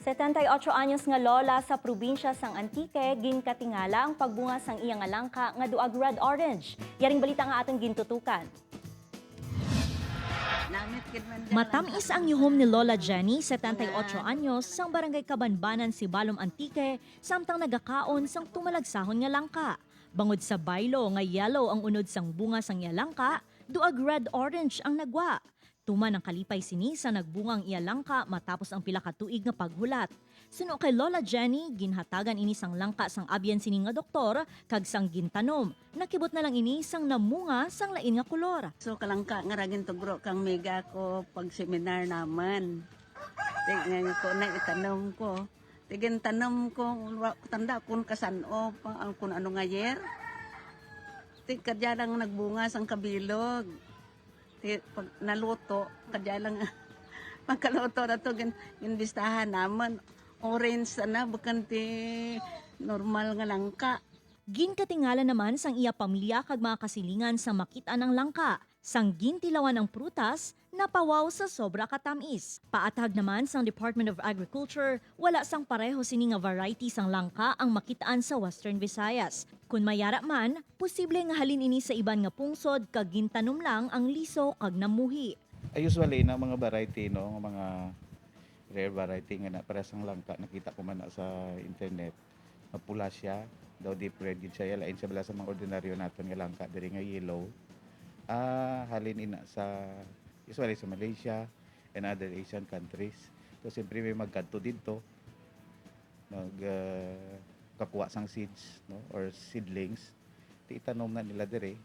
78 anyos nga lola sa probinsya sang Antique, ginkatingala ang pagbunga sang iyang nga langka nga duag red orange. Yaring balita nga atong gintutukan. Matamis ang yuhom ni Lola Jenny, 78 anyos, sang barangay Kabanbanan si Balom Antique, samtang nagakaon sang tumalagsahon nga langka. Bangod sa baylo nga yellow ang unod sang bunga sang iya langka, duag red orange ang nagwa. Tuman ang kalipay sini sa nagbungang iya langka matapos ang pila ka tuig nga paghulat. Suno kay Lola Jenny, ginhatagan ini sang langka sang abyan sini nga doktor kag sang gintanom. Nakibot na lang ini sang namunga sang lain nga kolor. So kalangka nga ragin tugro kang mega ko pag seminar naman. Tingnan ko na itanong ko. Tigin tanom ko tanda kun kasano pa kun ano nga yer. Kadya lang nagbunga sang kabilog. Pag naluto, kadya lang pagkaluto na to ginbistahan naman orange na bukan ti normal nga langka. Ginkatingala naman sang iya pamilya kag mga kasilingan sa makita ng langka. Sang gintilawan ng prutas, napawaw sa sobra katamis. Paatag naman sang Department of Agriculture, wala sang pareho sini nga variety sang langka ang makitaan sa Western Visayas. Kung mayara man, posible nga halin ini sa iban nga pungsod kag gintanom lang ang liso kag namuhi. Usually na mga variety no, mga rare variety nga na para sang langka nakita ko man na sa internet. Mapula siya, daw deep red gid siya, lain siya bala sa mga ordinaryo naton nga langka diri nga yellow. Halin ina sa usually sa Malaysia and other Asian countries. So siyempre may magkadto dito kakuha sang seeds no or seedlings ti itanom na nila dire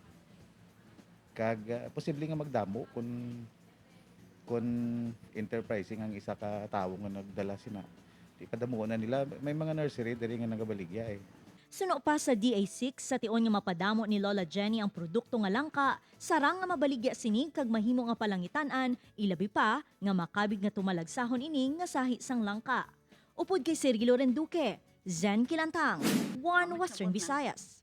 kag posible nga magdamo kun enterprising ang isa ka tawo nga nagdala sina ti padamuon na nila may mga nursery dire nga nagabaligya eh. Suno pa sa DA6 sa tion nga mapadamo ni Lola Jenny ang produkto nga langka, sarang nga mabaligya sinig kag mahimo nga palangitan-an, ilabi pa nga makabig nga tumalagsahon ini nga sahi sang langka. Upod kay Sergio Renduque, Zen Kilantang, One Western Visayas.